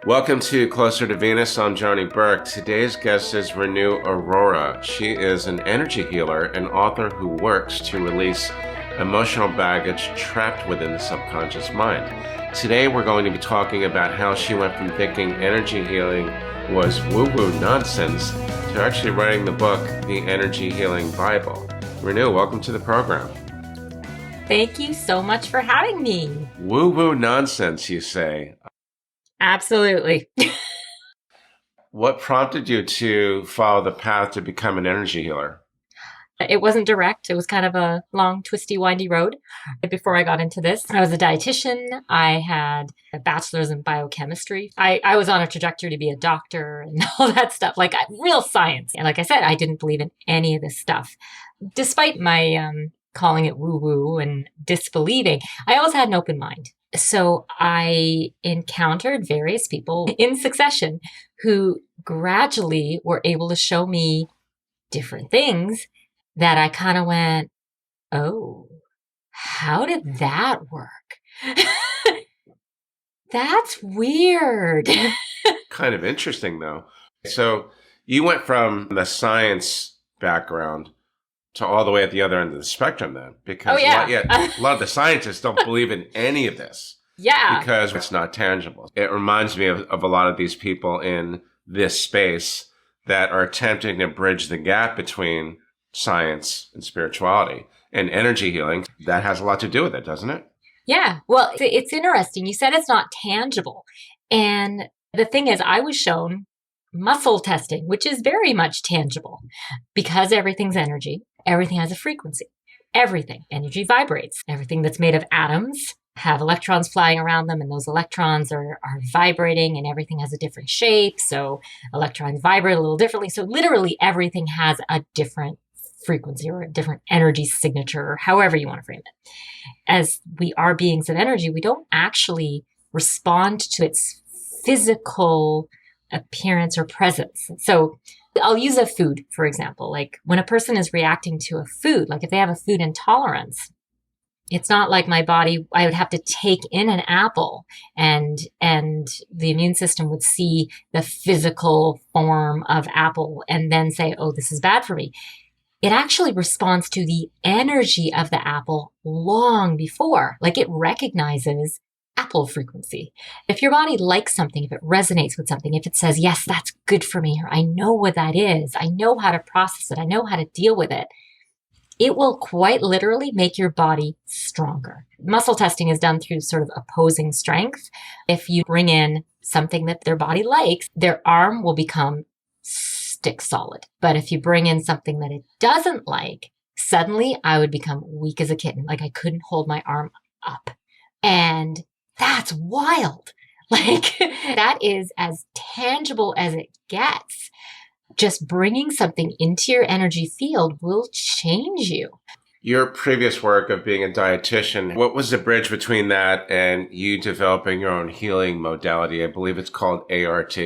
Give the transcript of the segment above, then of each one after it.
Welcome to Closer to Venus. I'm Johnny Burke. Today's guest is Renu Arora. She is an energy healer and author who works to release emotional baggage trapped within the subconscious mind. Today we're going to be talking about how she went from thinking energy healing was woo-woo nonsense to actually writing the book, The Energy Healing Bible. Renu, welcome to the program. Thank you so much for having me. Woo-woo nonsense, you say? Absolutely. What prompted you to follow the path to become an energy healer? It wasn't direct. It was kind of a long, twisty, windy road. Before I got into this, I was a dietitian. I had a bachelor's in biochemistry. I was on a trajectory to be a doctor and all that stuff, like real science. And like I said, I didn't believe in any of this stuff. Despite my calling it woo-woo and disbelieving, I always had an open mind. So I encountered various people in succession who gradually were able to show me different things that I kind of went, oh, how did that work? That's weird. Kind of interesting, though. So you went from the science background to all the way at the other end of the spectrum then, because a lot of the scientists don't believe in any of this. Yeah. Because it's not tangible. It reminds me of a lot of these people in this space that are attempting to bridge the gap between science and spirituality and energy healing. That has a lot to do with it, doesn't it? Yeah. Well, it's interesting. You said it's not tangible. And the thing is, I was shown muscle testing, which is very much tangible because everything's energy. Everything has a frequency. Everything. Energy vibrates. Everything that's made of atoms have electrons flying around them, and those electrons are vibrating, and everything has a different shape. So electrons vibrate a little differently. So literally everything has a different frequency or a different energy signature, or however you want to frame it. As we are beings of energy, we don't actually respond to its physical appearance or presence. So I'll use a food, for example. Like when a person is reacting to a food, like if they have a food intolerance, it's not like my body, I would have to take in an apple and the immune system would see the physical form of apple and then say, oh, this is bad for me. It actually responds to the energy of the apple long before, like it recognizes apple frequency. If your body likes something, if it resonates with something, if it says, yes, that's good for me, or I know what that is, I know how to process it, I know how to deal with it, it will quite literally make your body stronger. Muscle testing is done through sort of opposing strength. If you bring in something that their body likes, their arm will become stick solid. But if you bring in something that it doesn't like, suddenly I would become weak as a kitten. Like I couldn't hold my arm up. And that's wild. Like that is as tangible as it gets. Just bringing something into your energy field will change you. Your previous work of being a dietitian, what was the bridge between that and you developing your own healing modality? I believe it's called ART.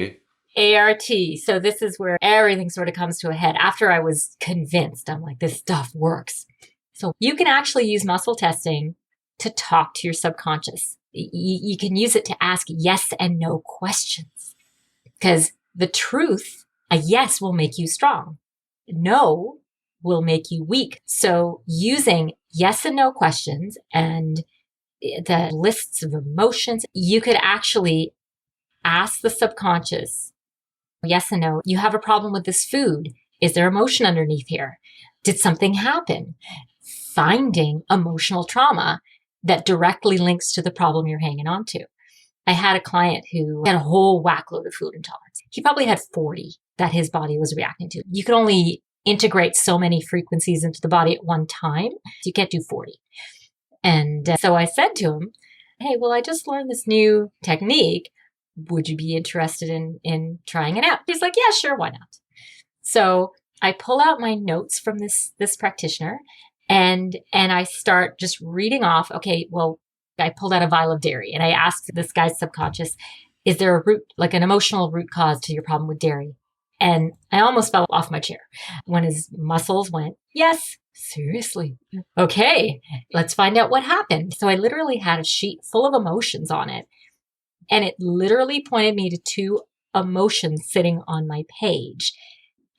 ART. So this is where everything sort of comes to a head. After I was convinced, I'm like, this stuff works. So you can actually use muscle testing to talk to your subconscious. You can use it to ask yes and no questions. Because the truth, a yes will make you strong. No will make you weak. So using yes and no questions and the lists of emotions, you could actually ask the subconscious, yes and no, you have a problem with this food. Is there emotion underneath here? Did something happen? Finding emotional trauma that directly links to the problem you're hanging on to. I had a client who had a whole whackload of food intolerance. He probably had 40 that his body was reacting to. You can only integrate so many frequencies into the body at one time. You can't do 40. And so I said to him, hey, well, I just learned this new technique. Would you be interested in trying it out? He's like, yeah, sure. Why not? So I pull out my notes from this practitioner and I start just reading off. Okay, well, I pulled out a vial of dairy and I asked this guy's subconscious, is there a root, like an emotional root cause to your problem with dairy? And I almost fell off my chair when his muscles went, yes, seriously. Okay, let's find out what happened. So I literally had a sheet full of emotions on it And it literally pointed me to two emotions sitting on my page: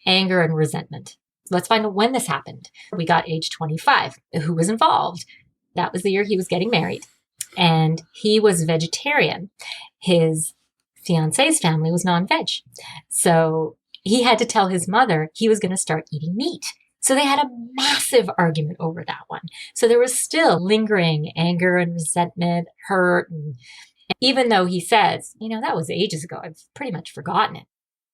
anger and resentment. Let's find out when this happened. We got age 25. Who was involved? That was the year he was getting married. And he was vegetarian. His fiance's family was non-veg. So he had to tell his mother he was going to start eating meat. So they had a massive argument over that one. So there was still lingering anger and resentment, hurt. And even though he says, that was ages ago, I've pretty much forgotten it.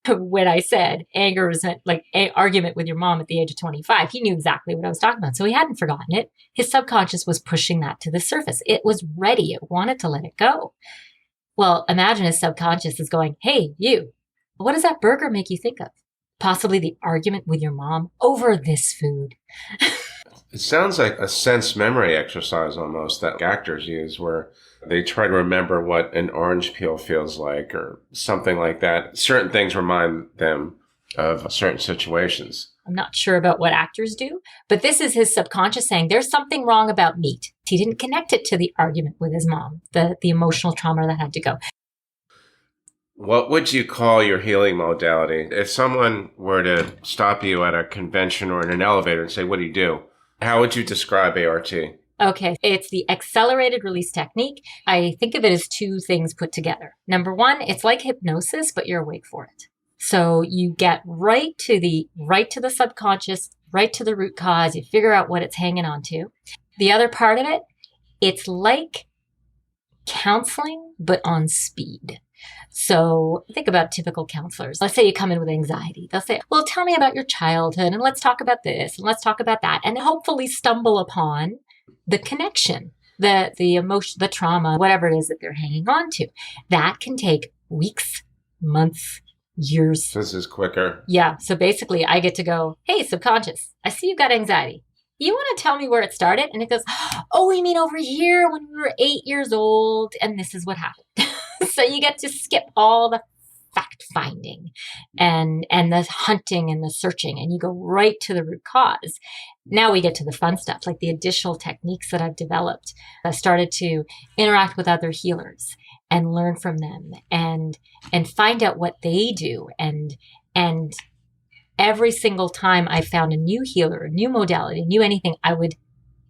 When I said anger, resentment, like argument with your mom at the age of 25, he knew exactly what I was talking about. So he hadn't forgotten it. His subconscious was pushing that to the surface. It was ready. It wanted to let it go. Well, imagine his subconscious is going, hey, you, what does that burger make you think of? Possibly the argument with your mom over this food. It sounds like a sense memory exercise almost that actors use, where they try to remember what an orange peel feels like or something like that. Certain things remind them of certain situations. I'm not sure about what actors do, but this is his subconscious saying there's something wrong about meat. He didn't connect it to the argument with his mom, the emotional trauma that had to go. What would you call your healing modality? If someone were to stop you at a convention or in an elevator and say, what do you do? How would you describe ART? Okay, it's the accelerated release technique. I think of it as two things put together. Number one, it's like hypnosis, but you're awake for it. So you get right to the subconscious, right to the root cause. You figure out what it's hanging on to. The other part of it, it's like counseling, but on speed. So think about typical counselors. Let's say you come in with anxiety. They'll say, well, tell me about your childhood and let's talk about this and let's talk about that, and hopefully stumble upon the connection, the emotion, the trauma, whatever it is that they're hanging on to. That can take weeks, months, years. This is quicker. Yeah. So basically I get to go, hey, subconscious, I see you've got anxiety. You want to tell me where it started? And it goes, oh, you mean over here when we were 8 years old and this is what happened. So you get to skip all the fact finding and the hunting and the searching, and you go right to the root cause. Now we get to the fun stuff, like the additional techniques that I've developed. I started to interact with other healers and learn from them and find out what they do. And every single time I found a new healer, a new modality, new anything, I would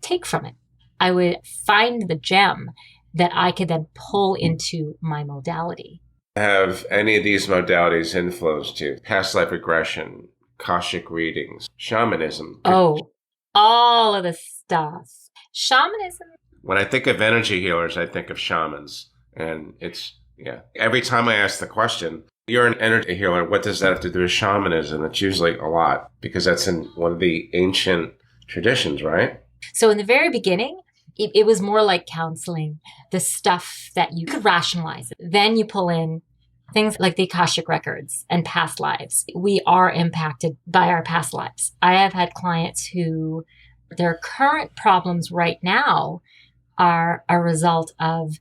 take from it. I would find the gem that I could then pull into my modality. Have any of these modalities influenced you? Past life regression, Akashic readings, shamanism? Oh, all of the stuff. Shamanism. When I think of energy healers, I think of shamans. And every time I ask the question, you're an energy healer, what does that have to do with shamanism? It's usually a lot, because that's in one of the ancient traditions, right? So in the very beginning, it was more like counseling, the stuff that you could rationalize. Then you pull in things like the Akashic Records and past lives. We are impacted by our past lives. I have had clients who their current problems right now are a result of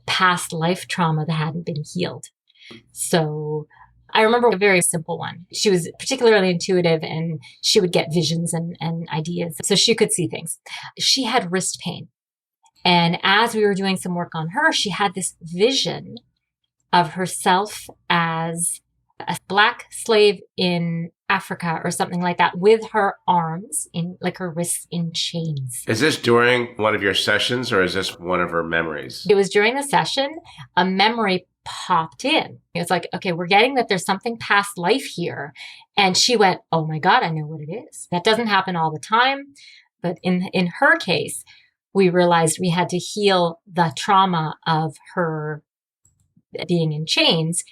past life trauma that hadn't been healed. So I remember a very simple one. She was particularly intuitive and she would get visions and ideas. So she could see things. She had wrist pain. And as we were doing some work on her, she had this vision of herself as a black slave in Africa or something like that, with her arms in, like her wrists in chains. Is this during one of your sessions or is this one of her memories? It was during the session. A memory popped in. It's like, okay, we're getting that there's something past life here. And she went, oh my God, I know what it is. That doesn't happen all the time. But in her case, we realized we had to heal the trauma of her being in chains.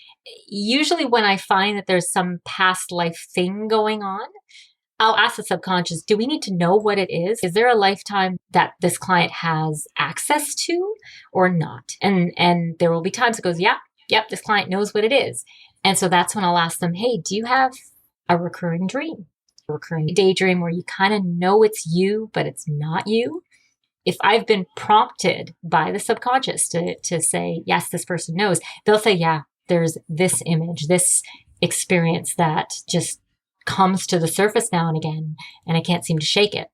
Usually when I find that there's some past life thing going on, I'll ask the subconscious, do we need to know what it is? Is there a lifetime that this client has access to or not? And there will be times it goes, yep, this client knows what it is. And so that's when I'll ask them, hey, do you have a recurring dream, a recurring daydream where you kind of know it's you, but it's not you? If I've been prompted by the subconscious to say, yes, this person knows, they'll say, yeah, there's this image, this experience that just comes to the surface now and again, and I can't seem to shake it.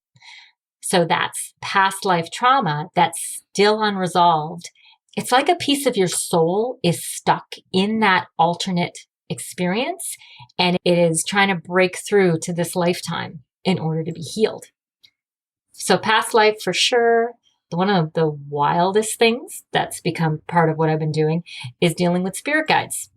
So that's past life trauma that's still unresolved. It's like a piece of your soul is stuck in that alternate experience, and it is trying to break through to this lifetime in order to be healed. So past life for sure. One of the wildest things that's become part of what I've been doing is dealing with spirit guides.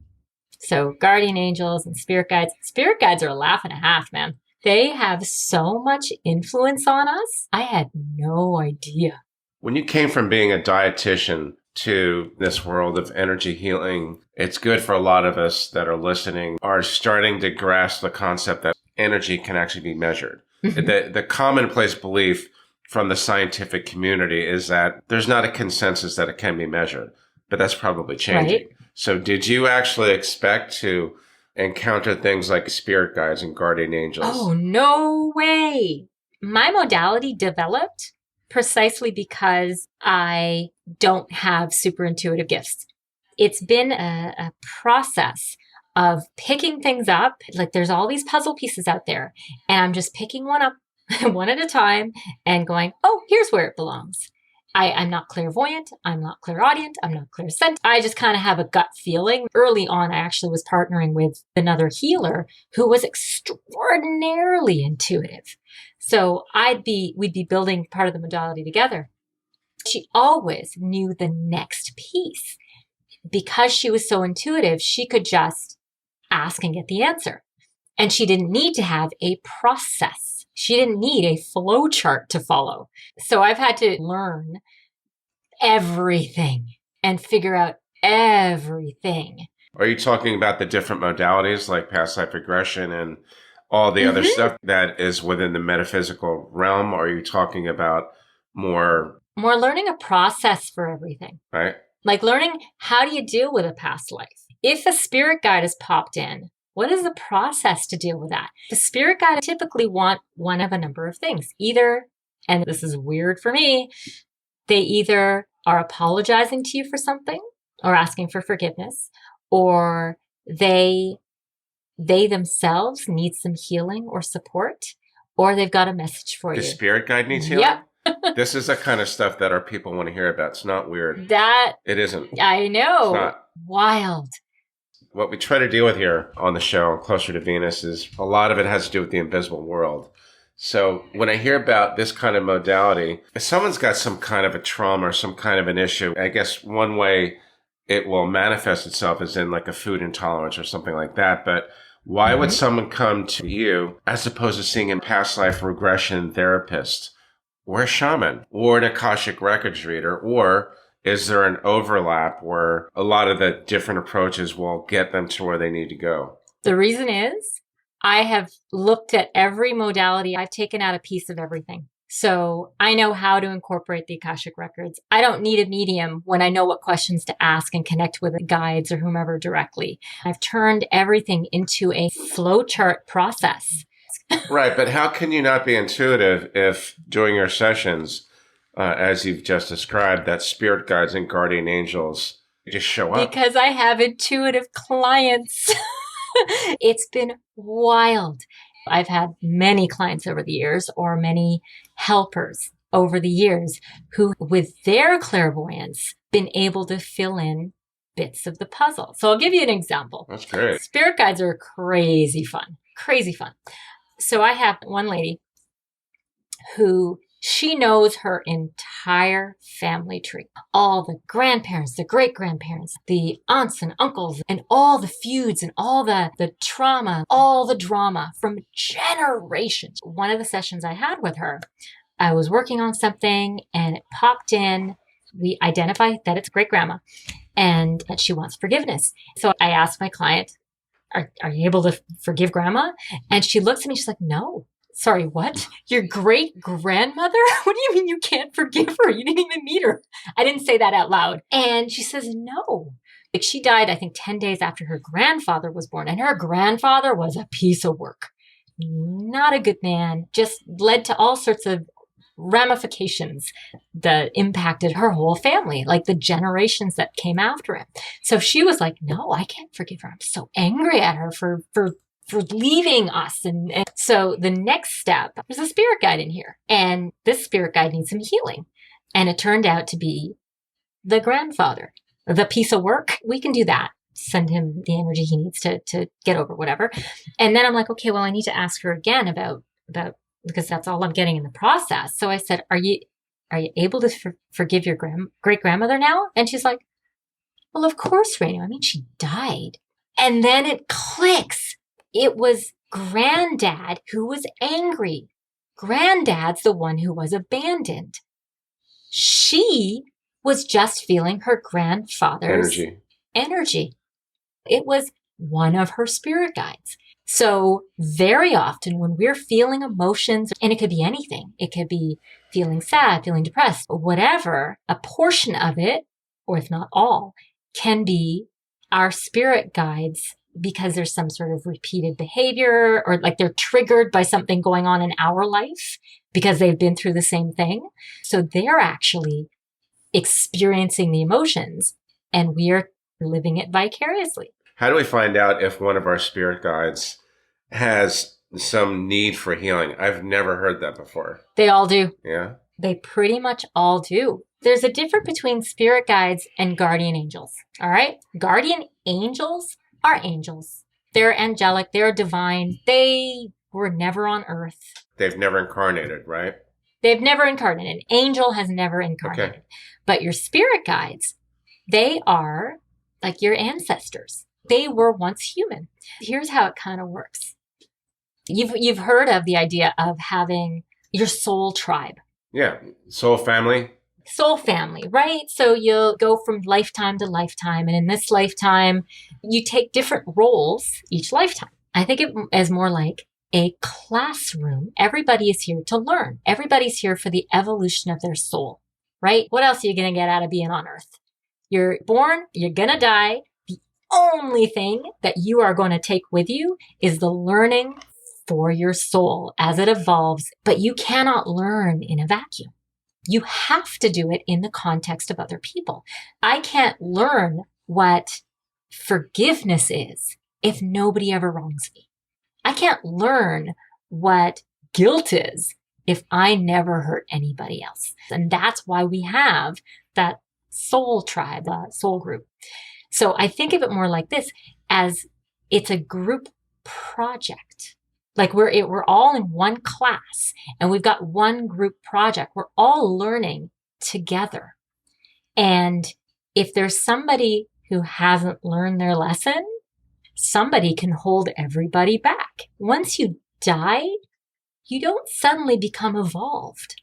So guardian angels and spirit guides. Spirit guides are a laugh and a half, man. They have so much influence on us. I had no idea. When you came from being a dietitian to this world of energy healing, it's good for a lot of us that are listening are starting to grasp the concept that energy can actually be measured. The commonplace belief from the scientific community is that there's not a consensus that it can be measured, but that's probably changing. Right. So did you actually expect to encounter things like spirit guides and guardian angels? Oh, no way. My modality developed precisely because I don't have super intuitive gifts. It's been a process of picking things up. Like there's all these puzzle pieces out there, and I'm just picking one up one at a time and going, oh, here's where it belongs. I'm not clairvoyant. I'm not clairaudient. I'm not clairsentient. I just kind of have a gut feeling. Early on, I actually was partnering with another healer who was extraordinarily intuitive. So we'd be building part of the modality together. She always knew the next piece. Because she was so intuitive, she could just ask and get the answer. And she didn't need to have a process. She didn't need a flow chart to follow. So I've had to learn everything and figure out everything. Are you talking about the different modalities like past life regression and all the other stuff that is within the metaphysical realm? Or are you talking about more learning a process for everything? Right. Like learning, how do you deal with a past life? If a spirit guide has popped in, what is the process to deal with that? The spirit guide typically want one of a number of things. Either, and this is weird for me, they either are apologizing to you for something or asking for forgiveness, or they themselves need some healing or support, or they've got a message for you. The spirit guide needs healing? Yep. This is the kind of stuff that our people want to hear about. It's not weird. It isn't. I know. It's not. Wild. What we try to deal with here on the show, Closer to Venus, is a lot of it has to do with the invisible world. So when I hear about this kind of modality, if someone's got some kind of a trauma or some kind of an issue, I guess one way it will manifest itself is in like a food intolerance or something like that. But why would someone come to you as opposed to seeing a past life regression therapist or a shaman or an Akashic Records reader? Or is there an overlap where a lot of the different approaches will get them to where they need to go? The reason is I have looked at every modality. I've taken out a piece of everything. So I know how to incorporate the Akashic Records. I don't need a medium when I know what questions to ask and connect with guides or whomever directly. I've turned everything into a flowchart process. Right. But how can you not be intuitive if during your sessions, as you've just described, that spirit guides and guardian angels just show up? Because I have intuitive clients. It's been wild. I've had many clients over the years, or many helpers over the years, who with their clairvoyance been able to fill in bits of the puzzle. So I'll give you an example. That's great. Spirit guides are crazy fun. So I have one lady who she knows her entire family tree, all the grandparents, the great-grandparents, the aunts and uncles, and all the feuds and all the trauma, all the drama from generations. One of the sessions I had with her, I was working on something and it popped in. We identify that it's great-grandma and that she wants forgiveness. So I asked my client, are you able to forgive grandma? And she looks at me, she's like, no. Sorry, what? Your great grandmother? What do you mean you can't forgive her? You didn't even meet her. I didn't say that out loud. And she says, no. Like she died, I think, 10 days after her grandfather was born. And her grandfather was a piece of work. Not a good man. Just led to all sorts of ramifications that impacted her whole family, like the generations that came after him. So she was like, no, I can't forgive her. I'm so angry at her for leaving us. And so the next step, there's a spirit guide in here. And this spirit guide needs some healing. And it turned out to be the grandfather. The piece of work, we can do that. Send him the energy he needs to get over whatever. And then I'm like, okay, well, I need to ask her again about because that's all I'm getting in the process. So I said, are you able to forgive your great grandmother now? And she's like, well, of course, Renu. I mean, she died. And then it clicks. It was Granddad who was angry. Granddad's the one who was abandoned. She was just feeling her grandfather's energy. It was one of her spirit guides. So very often when we're feeling emotions, and it could be anything, it could be feeling sad, feeling depressed, whatever, a portion of it, or if not all, can be our spirit guides because there's some sort of repeated behavior or like they're triggered by something going on in our life because they've been through the same thing. So they're actually experiencing the emotions and we are living it vicariously. How do we find out if one of our spirit guides has some need for healing? I've never heard that before. They all do. Yeah? They pretty much all do. There's a difference between spirit guides and guardian angels. All right? Guardian angels are angels. They're angelic. They're divine. They were never on earth. They've never incarnated, right? They've never incarnated. An angel has never incarnated. Okay. But your spirit guides, they are like your ancestors. They were once human. Here's how it kind of works. You've heard of the idea of having your soul tribe. Yeah. Soul family. Soul family, right? So you'll go from lifetime to lifetime. And in this lifetime, you take different roles each lifetime. I think it is more like a classroom. Everybody is here to learn. Everybody's here for the evolution of their soul, right? What else are you going to get out of being on earth? You're born, you're going to die. The only thing that you are going to take with you is the learning for your soul as it evolves. But you cannot learn in a vacuum. You have to do it in the context of other people. I can't learn what forgiveness is if nobody ever wrongs me. I can't learn what guilt is if I never hurt anybody else. And that's why we have that soul tribe, soul group. So I think of it more like this, as it's a group project. Like we're all in one class and we've got one group project. We're all learning together. And if there's somebody who hasn't learned their lesson, somebody can hold everybody back. Once you die, you don't suddenly become evolved.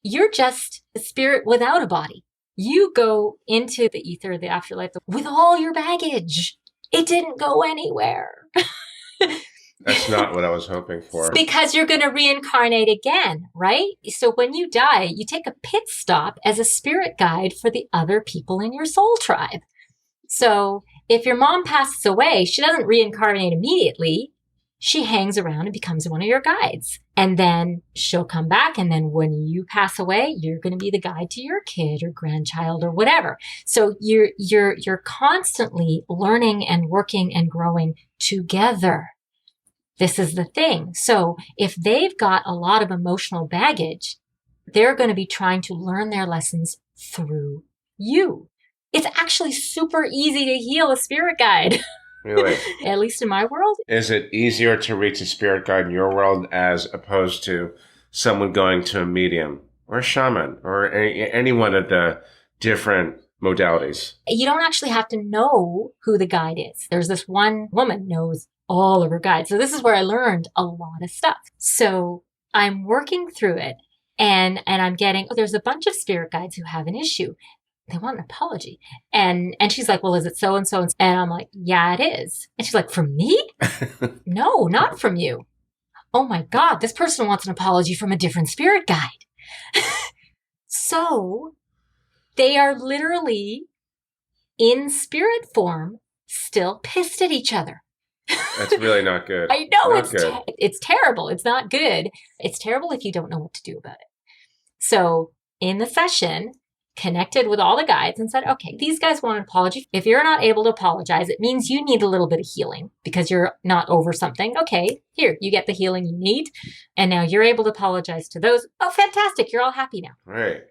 You're just a spirit without a body. You go into the ether, the afterlife, with all your baggage. It didn't go anywhere. That's not what I was hoping for. Because you're going to reincarnate again, right? So when you die, you take a pit stop as a spirit guide for the other people in your soul tribe. So if your mom passes away, she doesn't reincarnate immediately. She hangs around and becomes one of your guides. And then she'll come back. And then when you pass away, you're going to be the guide to your kid or grandchild or whatever. So you're constantly learning and working and growing together. This is the thing. So if they've got a lot of emotional baggage, they're going to be trying to learn their lessons through you. It's actually super easy to heal a spirit guide. Really? At least in my world. Is it easier to reach a spirit guide in your world as opposed to someone going to a medium or a shaman or any one of the different modalities? You don't actually have to know who the guide is. There's this one woman knows all of her guides. So this is where I learned a lot of stuff. So I'm working through it and I'm getting, there's a bunch of spirit guides who have an issue. They want an apology. And she's like, well, is it so and so? And I'm like, yeah, it is. And she's like, from me? No, not from you. Oh my God, this person wants an apology from a different spirit guide. So they are literally in spirit form, still pissed at each other. That's really not good. I know it's terrible. It's not good. It's terrible if you don't know what to do about it. So in the session, connected with all the guides and said, okay, these guys want an apology. If you're not able to apologize, it means you need a little bit of healing because you're not over something. Okay, here, you get the healing you need. And now you're able to apologize to those. Oh, fantastic. You're all happy now. Right.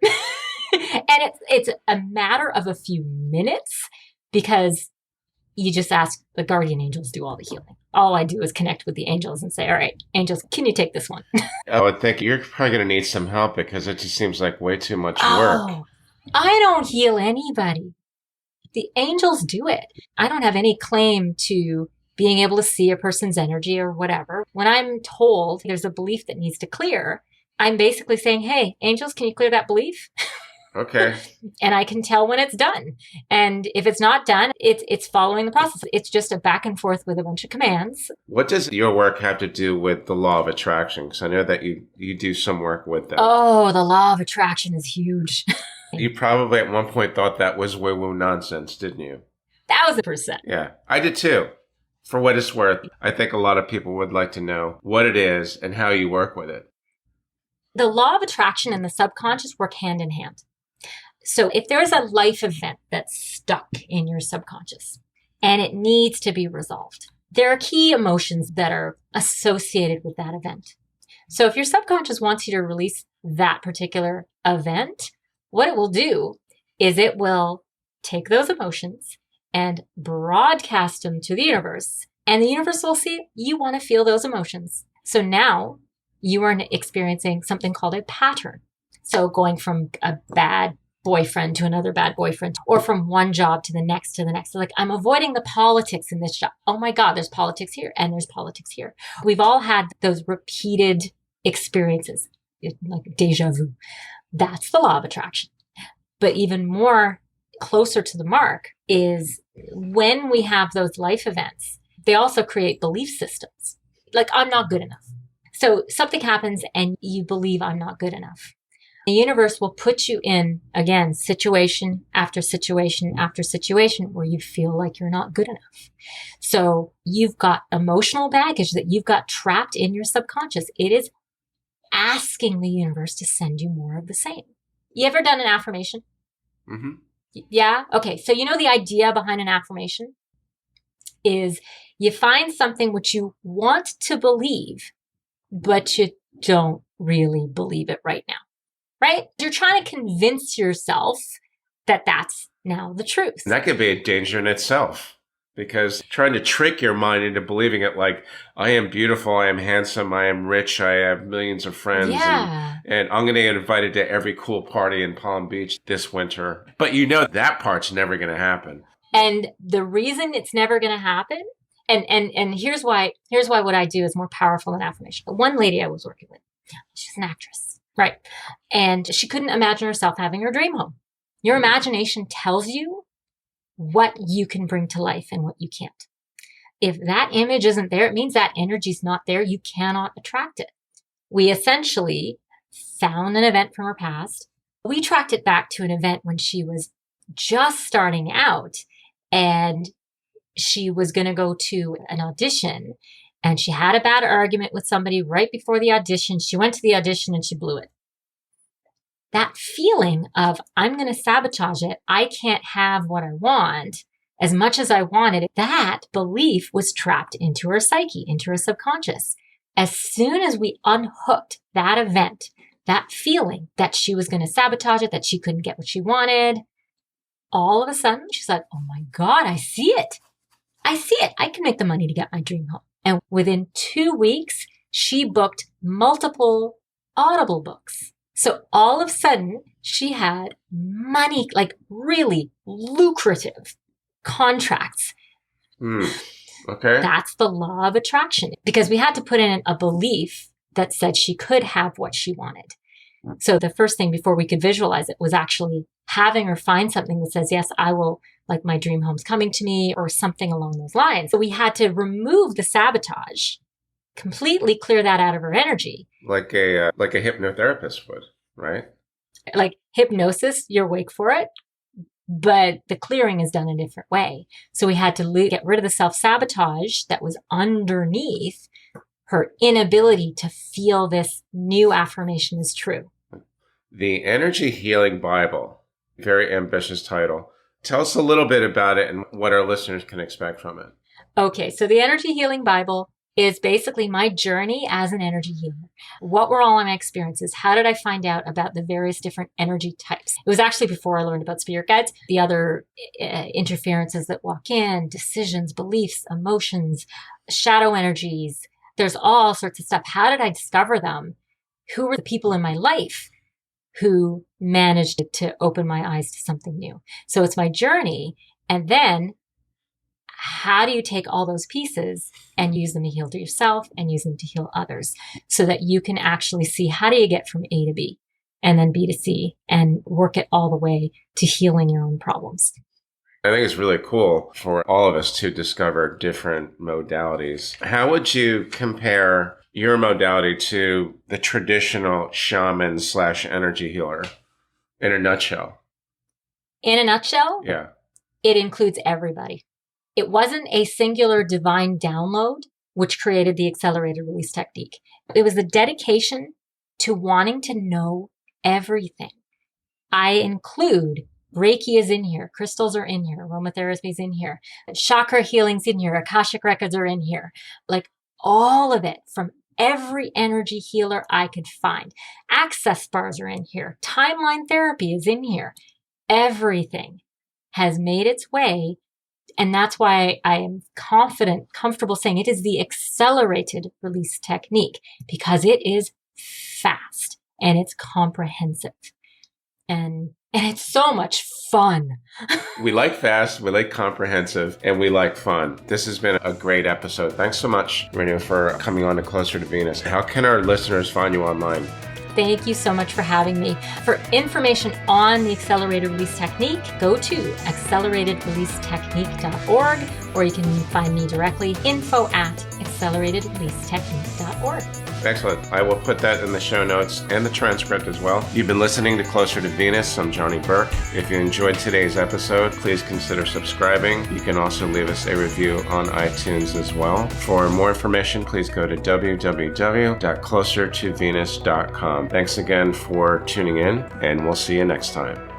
And it's a matter of a few minutes because you just ask the guardian angels do all the healing. All I do is connect with the angels and say, all right, angels, can you take this one? I would think you're probably going to need some help because it just seems like way too much work. Oh, I don't heal anybody. The angels do it. I don't have any claim to being able to see a person's energy or whatever. When I'm told there's a belief that needs to clear, I'm basically saying, hey, angels, can you clear that belief? Okay. And I can tell when it's done. And if it's not done, it's following the process. It's just a back and forth with a bunch of commands. What does your work have to do with the law of attraction? Because I know that you do some work with that. Oh, the law of attraction is huge. You probably at one point thought that was woo-woo nonsense, didn't you? 1,000%. Yeah, I did too. For what it's worth, I think a lot of people would like to know what it is and how you work with it. The law of attraction and the subconscious work hand in hand. So if there's a life event that's stuck in your subconscious and it needs to be resolved, there are key emotions that are associated with that event. So if your subconscious wants you to release that particular event, what it will do is it will take those emotions and broadcast them to the universe. And the universe will see you want to feel those emotions. So now you are experiencing something called a pattern. So going from a bad boyfriend to another bad boyfriend, or from one job to the next to the next. So like, I'm avoiding the politics in this job. Oh my God, there's politics here and there's politics here. We've all had those repeated experiences, like deja vu. That's the law of attraction. But even more closer to the mark is when we have those life events, they also create belief systems. Like, I'm not good enough. So something happens and you believe I'm not good enough. The universe will put you in, again, situation after situation after situation where you feel like you're not good enough. So you've got emotional baggage that you've got trapped in your subconscious. It is asking the universe to send you more of the same. You ever done an affirmation? Mm-hmm. Yeah? Okay. So you know the idea behind an affirmation is you find something which you want to believe, but you don't really believe it right now. Right? You're trying to convince yourself that that's now the truth. And that could be a danger in itself because trying to trick your mind into believing it like, I am beautiful, I am handsome, I am rich, I have millions of friends, and I'm going to get invited to every cool party in Palm Beach this winter. But you know that part's never going to happen. And the reason it's never going to happen, and here's why what I do is more powerful than affirmation. One lady I was working with, she's an actress. Right. And she couldn't imagine herself having her dream home. Your imagination tells you what you can bring to life and what you can't. If that image isn't there, it means that energy's not there. You cannot attract it. We essentially found an event from her past. We tracked it back to an event when she was just starting out and she was going to go to an audition. And she had a bad argument with somebody right before the audition. She went to the audition and she blew it. That feeling of, I'm going to sabotage it. I can't have what I want as much as I wanted. That belief was trapped into her psyche, into her subconscious. As soon as we unhooked that event, that feeling that she was going to sabotage it, that she couldn't get what she wanted, all of a sudden she's like, oh my God, I see it. I see it. I can make the money to get my dream home. And within 2 weeks, she booked multiple Audible books. So all of a sudden, she had money, like really lucrative contracts. Okay. That's the law of attraction because we had to put in a belief that said she could have what she wanted. So the first thing before we could visualize it was actually having her find something that says, yes, I will, like my dream home's coming to me or something along those lines. So we had to remove the sabotage, completely clear that out of her energy. Like a hypnotherapist would, right? Like hypnosis, you're awake for it, but the clearing is done a different way. So we had to get rid of the self-sabotage that was underneath her inability to feel this new affirmation is true. The Energy Healing Bible, very ambitious title. Tell us a little bit about it and what our listeners can expect from it. Okay, so the Energy Healing Bible is basically my journey as an energy healer. What were all my experiences? How did I find out about the various different energy types? It was actually before I learned about spirit guides, the other interferences that walk in, decisions, beliefs, emotions, shadow energies. There's all sorts of stuff. How did I discover them? Who were the people in my life who managed to open my eyes to something new? So it's my journey. And then how do you take all those pieces and use them to heal to yourself and use them to heal others so that you can actually see how do you get from A to B and then B to C and work it all the way to healing your own problems. I think it's really cool for all of us to discover different modalities. How would you compare your modality to the traditional shaman / energy healer in a nutshell? In a nutshell, Yeah. It includes everybody. It wasn't a singular divine download, which created the accelerated release technique. It was the dedication to wanting to know everything. I include Reiki is in here, crystals are in here, aromatherapy is in here, chakra healing's in here, Akashic Records are in here, like all of it from every energy healer I could find. Access bars are in here, timeline therapy is in here. Everything has made its way. And that's why I am comfortable saying it is the accelerated release technique because it is fast and it's comprehensive and it's so much fun. We like fast, we like comprehensive, and we like fun. This has been a great episode. Thanks so much, Renu, for coming on to Closer to Venus. How can our listeners find you online? Thank you so much for having me. For information on the accelerated release technique, go to acceleratedreleasetechnique.org, or you can find me directly, info@acceleratedreleasetechnique.org. Excellent. I will put that in the show notes and the transcript as well. You've been listening to Closer to Venus. I'm Johnny Burke. If you enjoyed today's episode, please consider subscribing. You can also leave us a review on iTunes as well. For more information, please go to www.closertovenus.com. Thanks again for tuning in, and we'll see you next time.